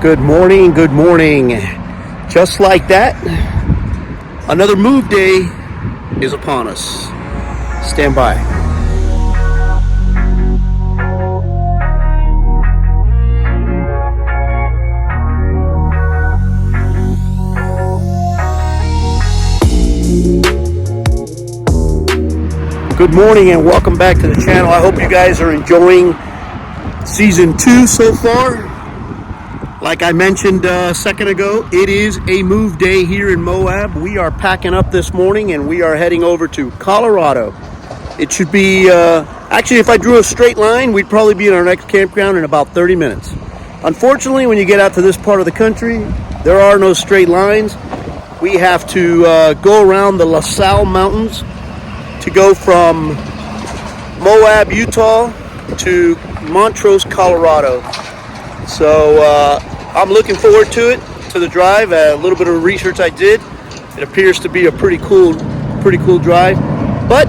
Good morning, good morning. Just like that, another move day is upon us. Stand by. Good morning and welcome back to the channel. I hope you guys are enjoying season 2 so far. Like I mentioned a second ago, it is a move day here in Moab. We are packing up this morning and we are heading over to Colorado. It should be, actually if I drew a straight line, we'd probably be in our next campground in about 30 minutes. Unfortunately, when you get out to this part of the country, there are no straight lines. We have to go around the La Salle Mountains to go from Moab, Utah to Montrose, Colorado. So I'm looking forward to it, to the drive. A little bit of research I did. It appears to be a pretty cool drive. But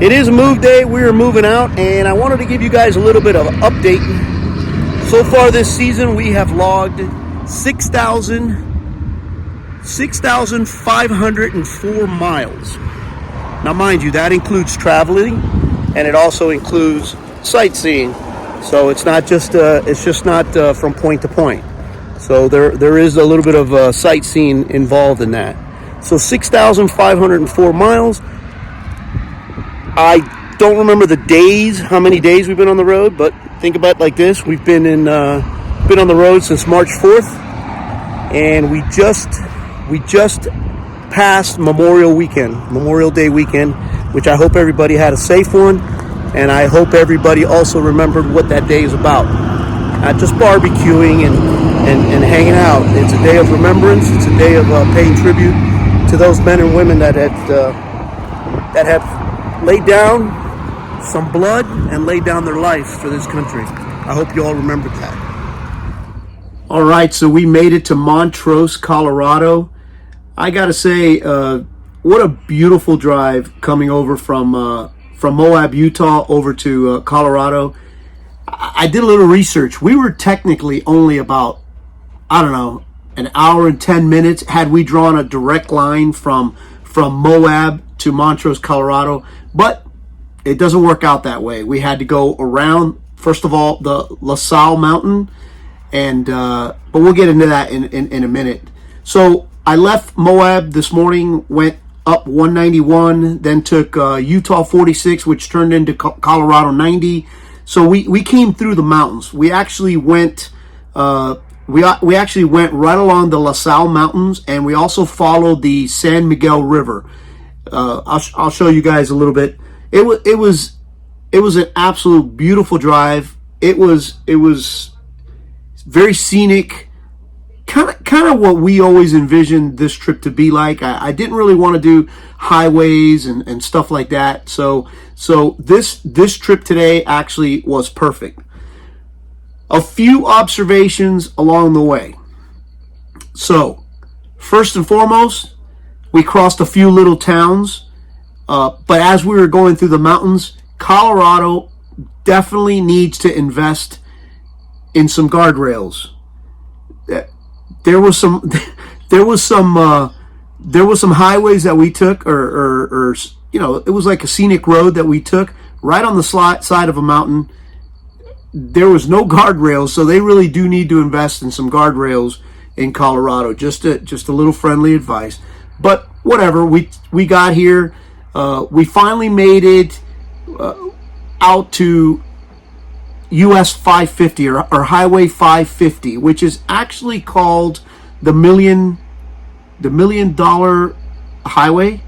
it is a move day. We are moving out, and I wanted to give you guys a little bit of an update. So far this season, we have logged 6,504 miles. Now, mind you, that includes traveling, and it also includes sightseeing. So it's not just from point to point. So there is a little bit of sightseeing involved in that. So 6,504 miles. I don't remember the days, how many days we've been on the road, but think about it like this: we've been on the road since March 4th, and we just passed Memorial Day weekend, which I hope everybody had a safe one. And I hope everybody also remembered what that day is about. Not just barbecuing and hanging out. It's a day of remembrance. It's a day of paying tribute to those men and women that have laid down some blood and laid down their life for this country. I hope you all remembered that. All right, so we made it to Montrose, Colorado. I got to say, what a beautiful drive coming over from Moab, Utah over to Colorado. I did a little research. We were technically only about, an hour and 10 minutes had we drawn a direct line from Moab to Montrose, Colorado. But it doesn't work out that way. We had to go around, first of all, the La Salle Mountain. And but we'll get into that in a minute. So I left Moab this morning, went up 191, then took Utah 46, which turned into Colorado 90. So we came through the mountains. We actually went we actually went right along the La Salle Mountains, and we also followed the San Miguel River. I'll show you guys a little bit. It was an absolute beautiful drive. It was very scenic. Kind of what we always envisioned this trip to be like. I didn't really want to do highways and stuff like that. So this trip today actually was perfect. A few observations along the way. So first and foremost, we crossed a few little towns. But as we were going through the mountains, Colorado definitely needs to invest in some guardrails. There was some highways that we took, or it was like a scenic road that we took right on the side of a mountain. There was no guardrails, so they really do need to invest in some guardrails in Colorado. Just a little friendly advice. But whatever, we got here. We finally made it out to US 550 or Highway 550, which is actually called the $1 million highway.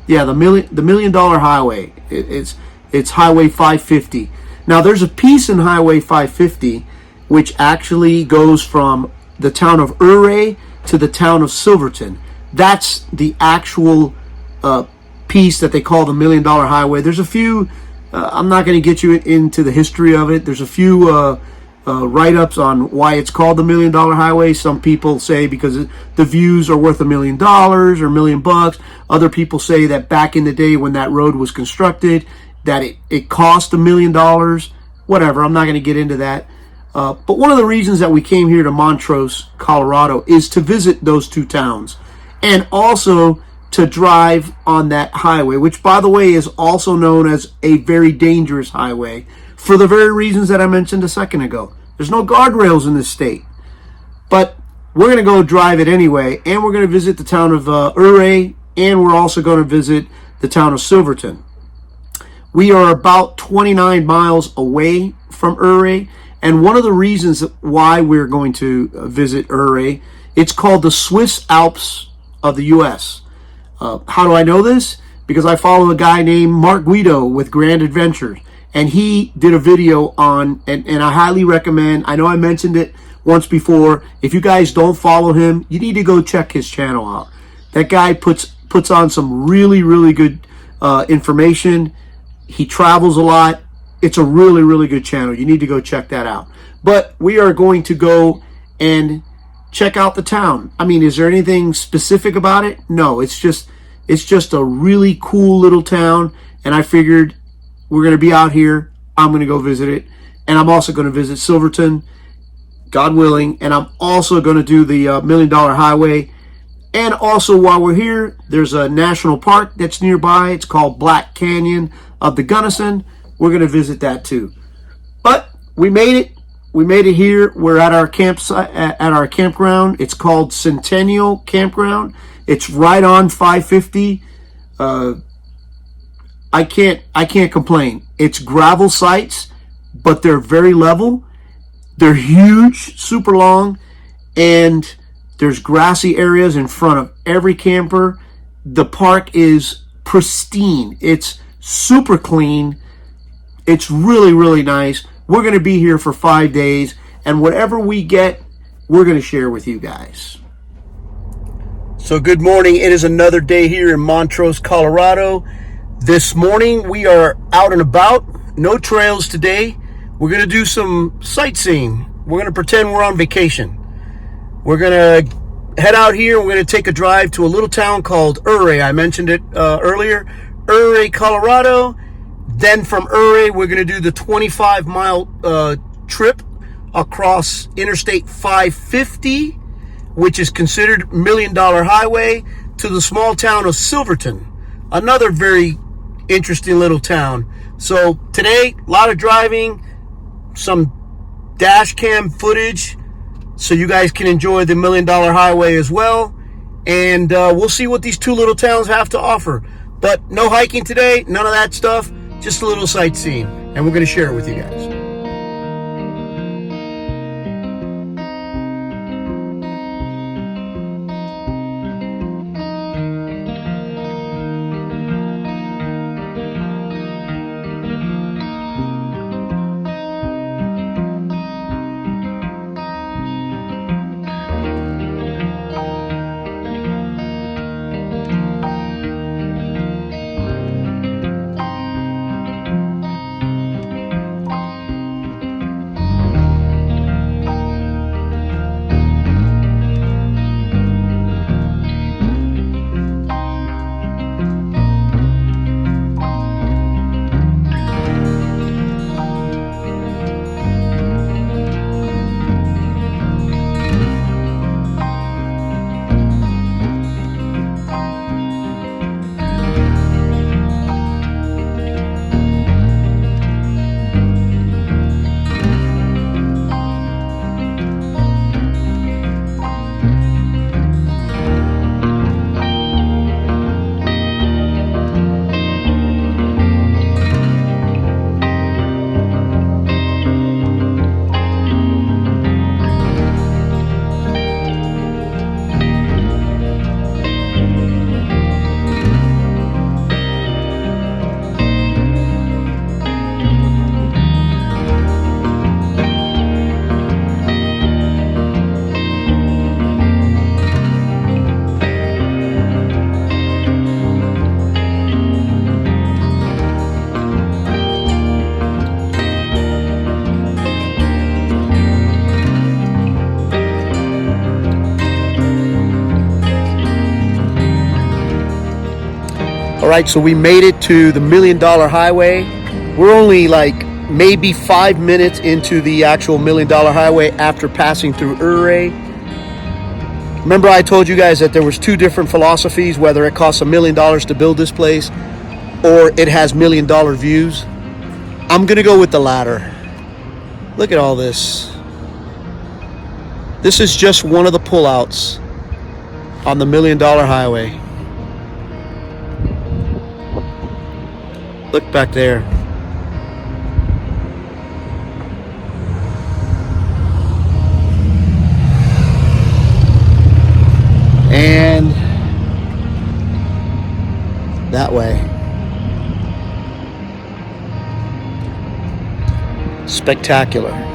Yeah, the $1 million highway. It's Highway 550. Now there's a piece in Highway 550 which actually goes from the town of Ouray to the town of Silverton. That's the actual piece that they call the $1 million highway. There's a few. I'm not going to get you into the history of it. There's a few write-ups on why it's called the $1 million highway. Some people say because the views are worth $1 million or $1 million. Other people say that back in the day when that road was constructed, that it cost $1 million. Whatever. I'm not going to get into that. But one of the reasons that we came here to Montrose, Colorado, is to visit those two towns and also to drive on that highway, which, by the way, is also known as a very dangerous highway for the very reasons that I mentioned a second ago. There's no guardrails in this state. But we're going to go drive it anyway, and we're going to visit the town of Ouray, and we're also going to visit the town of Silverton. We are about 29 miles away from Ouray, and one of the reasons why we're going to visit Ouray, it's called the Swiss Alps of the U.S. How do I know this? Because I follow a guy named Mark Guido with Grand Adventures, and he did a video on, and I highly recommend, I know I mentioned it once before, if you guys don't follow him, you need to go check his channel out. That guy puts on some really, really good information. He travels a lot. It's a really, really good channel. You need to go check that out. But we are going to go and check out the town. I mean, is there anything specific about it? No, it's just a really cool little town, and I figured we're going to be out here. I'm going to go visit it, and I'm also going to visit Silverton, God willing, and I'm also going to do the $1 Million Highway. And also, while we're here, there's a national park that's nearby. It's called Black Canyon of the Gunnison. We're going to visit that too. But we made it. We made it here. We're at our campsite, at our campground. It's called Centennial Campground. It's right on 550. I can't complain. It's gravel sites, but they're very level. They're huge, super long, and there's grassy areas in front of every camper. The park is pristine. It's super clean. It's really, really nice. We're going to be here for 5 days, and whatever we get, we're going to share with you guys. So good morning. It is another day here in Montrose, Colorado. This morning we are out and about. No trails today. We're going to do some sightseeing. We're going to pretend we're on vacation. We're going to head out here. We're going to take a drive to a little town called Ouray. I mentioned it earlier. Ouray, Colorado. Then from Ouray, we're going to do the 25-mile trip across Interstate 550, which is considered $1 Million Highway, to the small town of Silverton, another very interesting little town. So today, a lot of driving, some dash cam footage, so you guys can enjoy the $1 Million Highway as well. And we'll see what these two little towns have to offer. But no hiking today, none of that stuff, just a little sightseeing. And we're going to share it with you guys. All right, so we made it to the $1 Million Highway. We're only like maybe 5 minutes into the actual $1 Million Highway after passing through Ouray. Remember I told you guys that there was two different philosophies, whether it costs $1 million to build this place or it has $1 million views. I'm gonna go with the latter. Look at all this. This is just one of the pullouts on the $1 Million Highway. Look back there. And that way. Spectacular.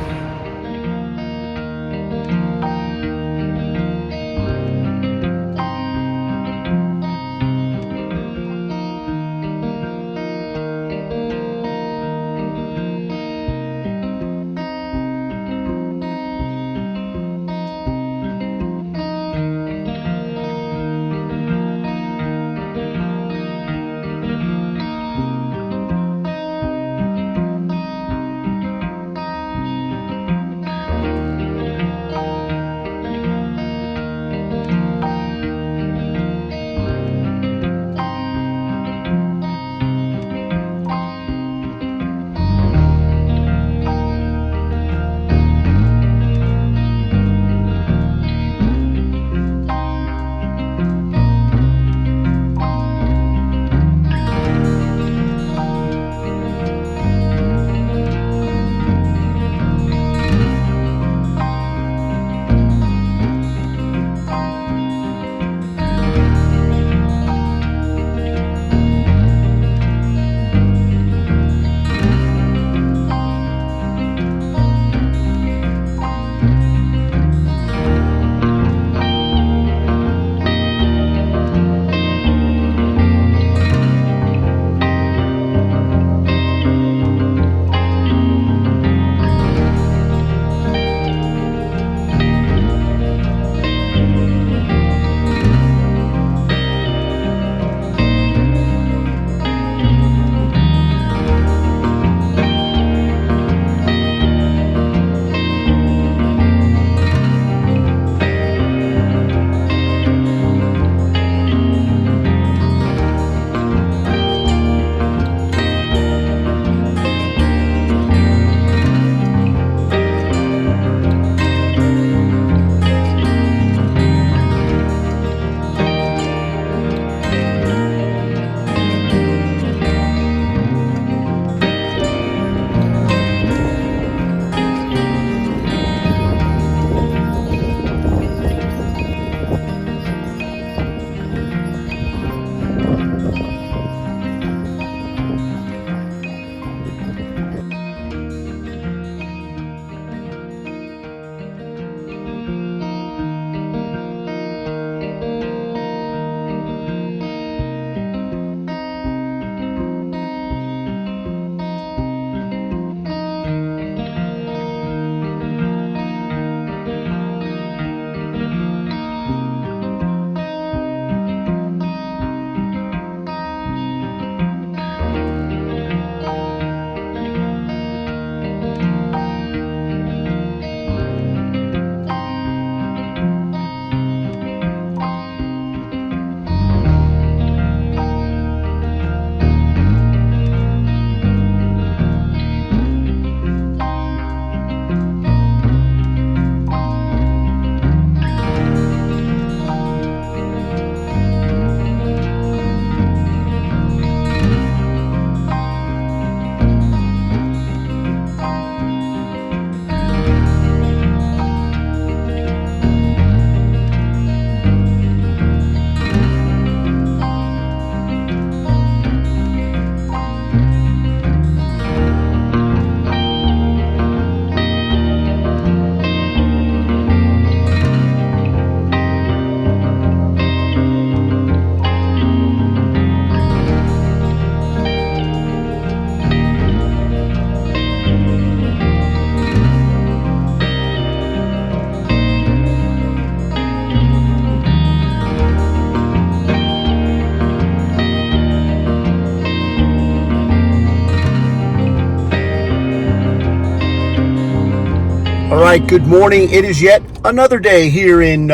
right, good morning. It is yet another day here in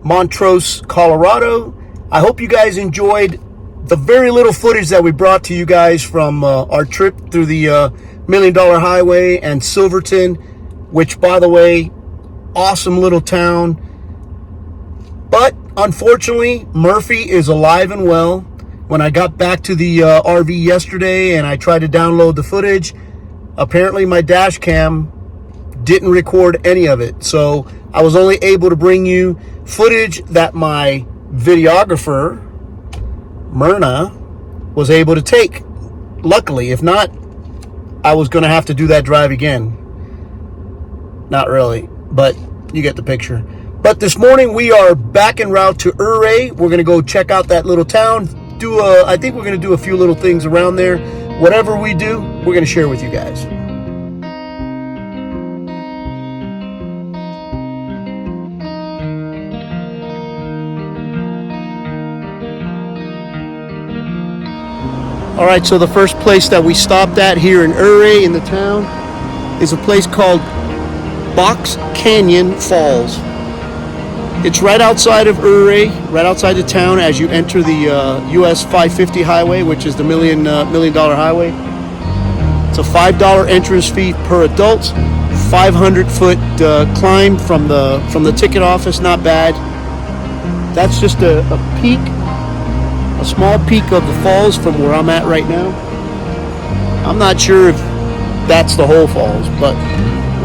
Montrose, Colorado. I hope you guys enjoyed the very little footage that we brought to you guys from our trip through the $1 Million Highway and Silverton, which, by the way, awesome little town. But unfortunately, Murphy is alive and well. When I got back to the RV yesterday and I tried to download the footage, apparently my dash cam didn't record any of it. So I was only able to bring you footage that my videographer, Myrna, was able to take. Luckily, if not, I was going to have to do that drive again. Not really, but you get the picture. But this morning we are back en route to Ouray. We're going to go check out that little town. I think we're going to do a few little things around there. Whatever we do, we're going to share with you guys. All right, so the first place that we stopped at here in Ouray in the town is a place called Box Canyon Falls. It's right outside of Ouray, right outside the town as you enter the US 550 highway, which is the $1 million highway. It's a $5 entrance fee per adult, 500-foot climb from the ticket office, not bad. That's just a peak. A small peak of the falls from where I'm at right now. I'm not sure if that's the whole falls, but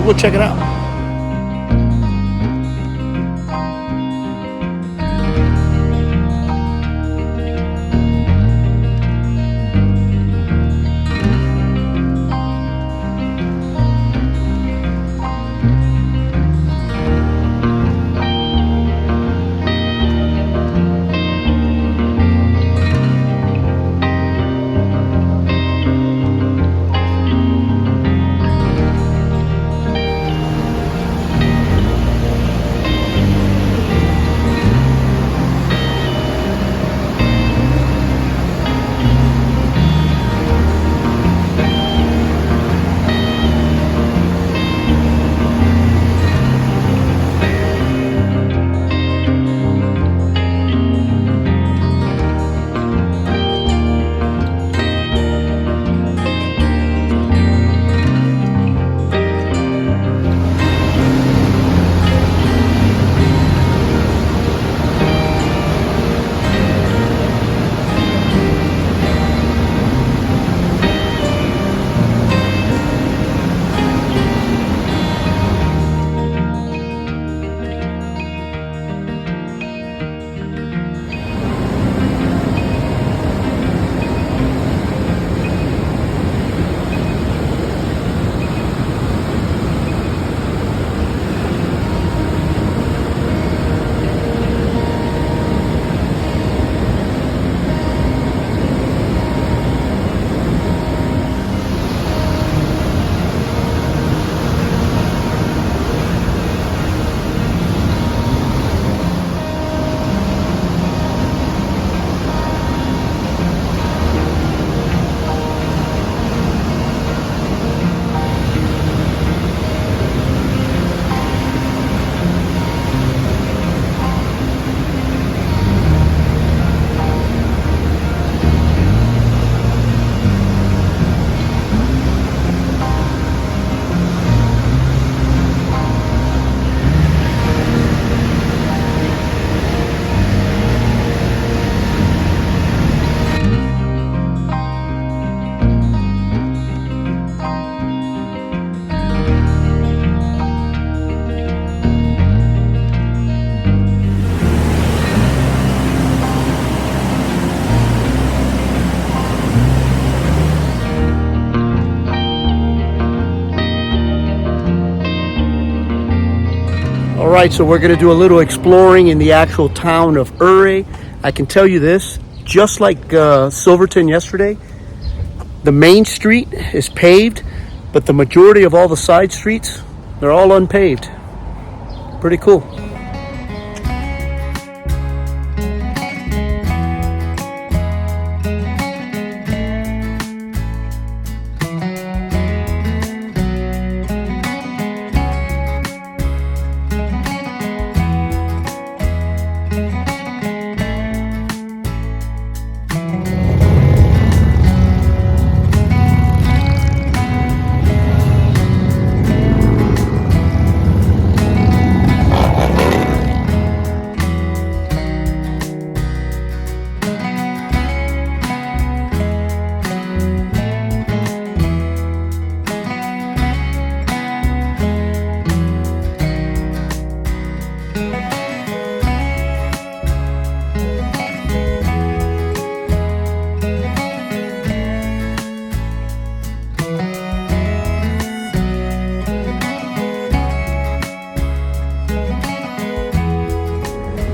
we'll check it out. All right, so we're going to do a little exploring in the actual town of Ouray. I can tell you this, just like Silverton yesterday, the main street is paved, but the majority of all the side streets, they're all unpaved. Pretty cool.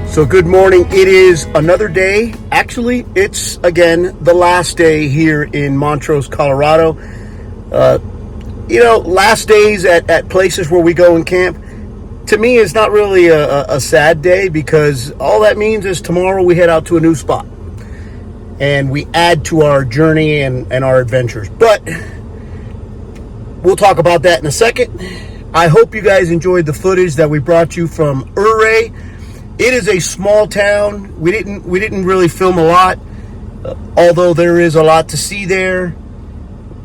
So good morning. It is another day. Actually, it's again the last day here in Montrose, Colorado. Last days at places where we go and camp, to me, is not really a sad day, because all that means is tomorrow we head out to a new spot and we add to our journey and our adventures. But we'll talk about that in a second. I hope you guys enjoyed the footage that we brought you from Ouray. It is a small town. We didn't really film a lot, although there is a lot to see there.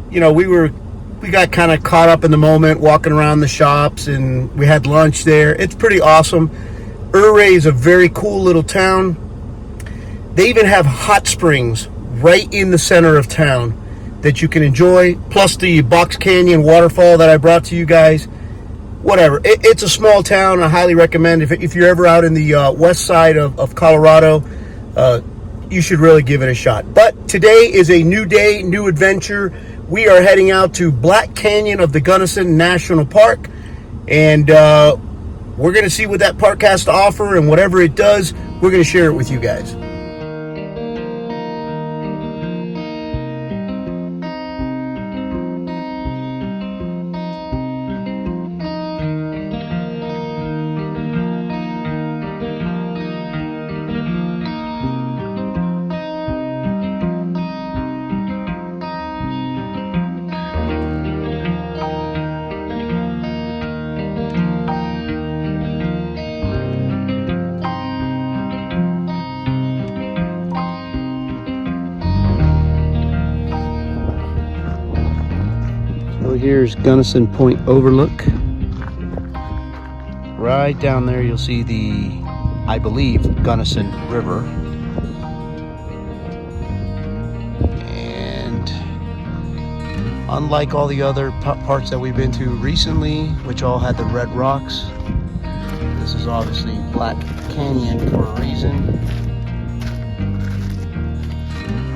You know, we got kind of caught up in the moment, walking around the shops, and we had lunch there. It's pretty awesome. Ouray is a very cool little town. They even have hot springs right in the center of town that you can enjoy, plus the Box Canyon waterfall that I brought to you guys. Whatever. It's a small town. I highly recommend, if you're ever out in the west side of Colorado, you should really give it a shot. But today is a new day, new adventure. We are heading out to Black Canyon of the Gunnison National Park, and we're going to see what that park has to offer, and whatever it does, we're going to share it with you guys. Here's Gunnison Point Overlook. Right down there you'll see the, I believe, Gunnison River. And unlike all the other parts that we've been to recently, which all had the red rocks, this is obviously Black Canyon for a reason.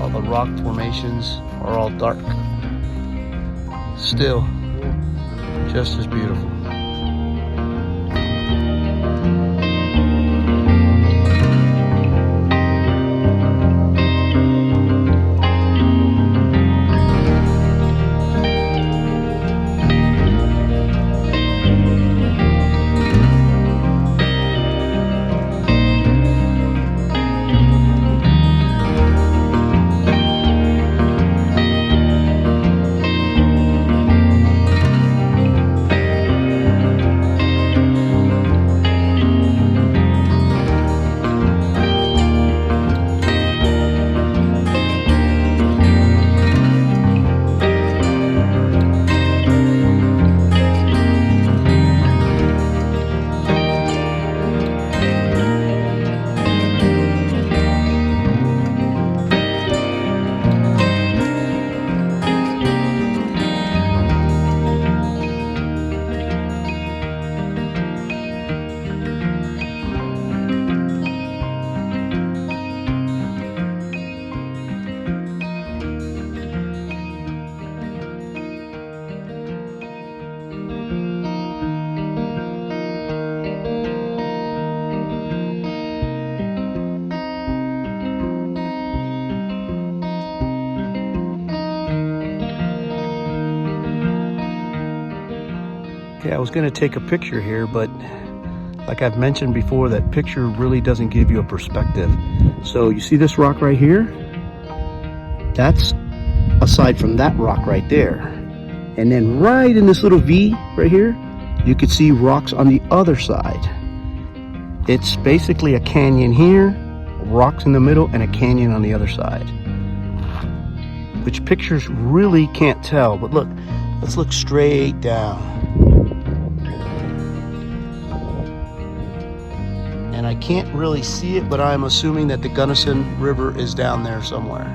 All the rock formations are all dark. Still, just as beautiful. Okay, I was going to take a picture here, but like I've mentioned before, that picture really doesn't give you a perspective. So you see this rock right here? That's aside from that rock right there. And then right in this little V right here, you could see rocks on the other side. It's basically a canyon here, rocks in the middle, and a canyon on the other side. Which pictures really can't tell, but look, let's look straight down. And I can't really see it, but I'm assuming that the Gunnison River is down there somewhere.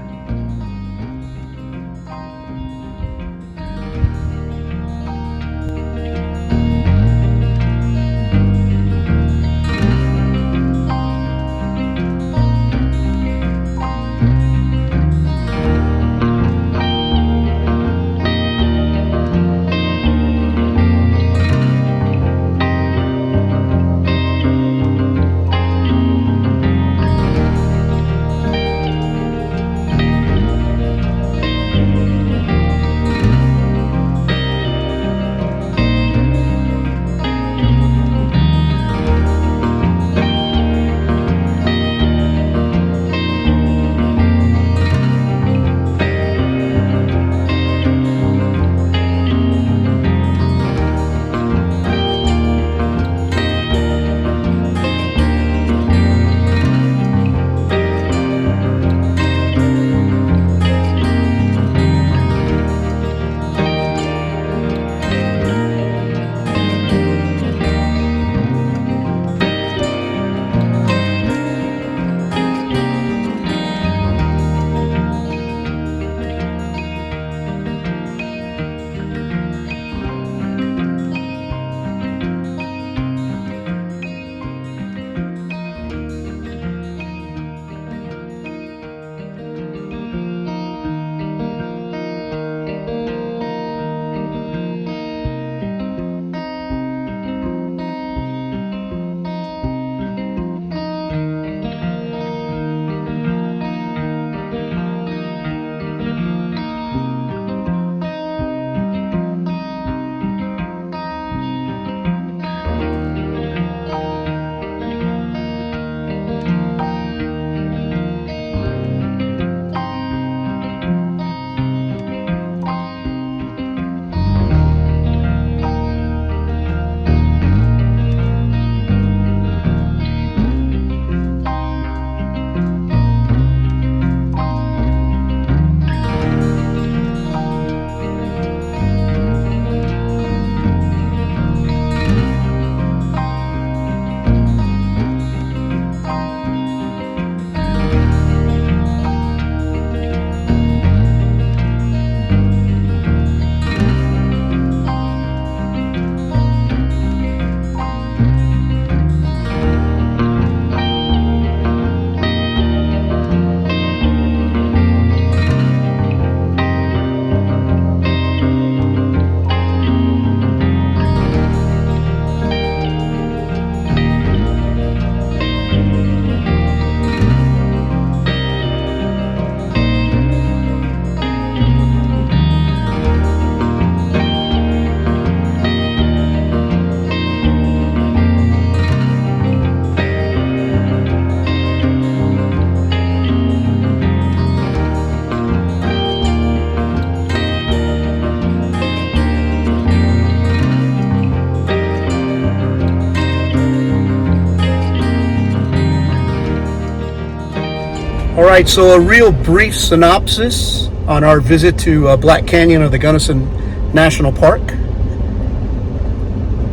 All right, so a real brief synopsis on our visit to Black Canyon of the Gunnison National Park.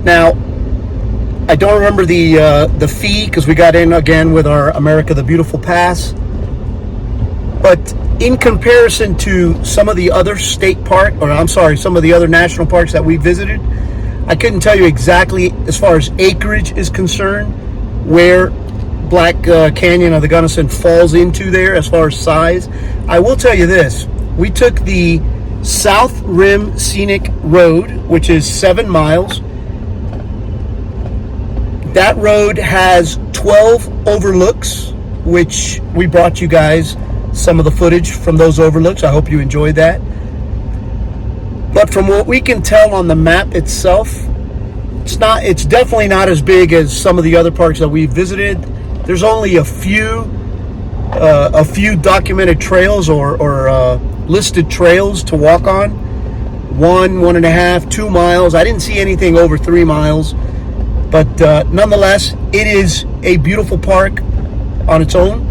Now, I don't remember the fee because we got in again with our America the Beautiful pass. But in comparison to some of the other some of the other national parks that we visited, I couldn't tell you exactly, as far as acreage is concerned, where Black Canyon of the Gunnison falls into there as far as size. I will tell you this. We took the South Rim Scenic Road, which is 7 miles. That road has 12 overlooks, which we brought you guys some of the footage from those overlooks. I hope you enjoyed that. But from what we can tell on the map itself, it's definitely not as big as some of the other parks that we've visited. There's only a few documented trails or listed trails to walk on. 1.5, 2 miles. I didn't see anything over 3 miles. But nonetheless, it is a beautiful park on its own.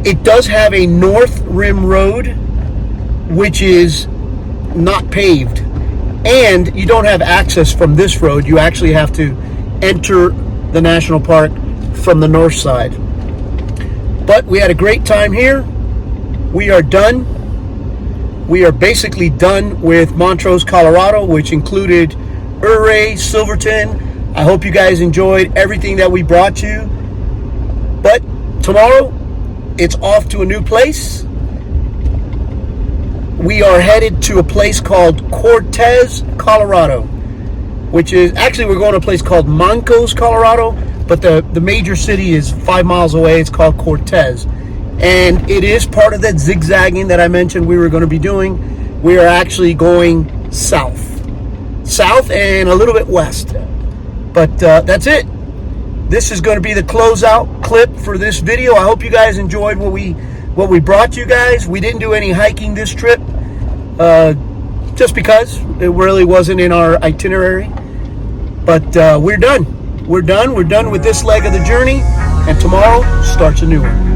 It does have a North Rim Road, which is not paved. And you don't have access from this road. You actually have to enter the national park from the north side. But we had a great time here. We are done. We are basically done with Montrose, Colorado, which included Ouray, Silverton. I hope you guys enjoyed everything that we brought you. But tomorrow, it's off to a new place. We are headed to a place called Cortez, Colorado, which is, actually we're going to a place called Montrose, Colorado, but the major city is 5 miles away. It's called Cortez. And it is part of that zigzagging that I mentioned we were going to be doing. We are actually going south and a little bit west. But that's it. This is going to be the closeout clip for this video. I hope you guys enjoyed what we brought you guys. We didn't do any hiking this trip, just because it really wasn't in our itinerary. But we're done. We're done with this leg of the journey, and tomorrow starts a new one.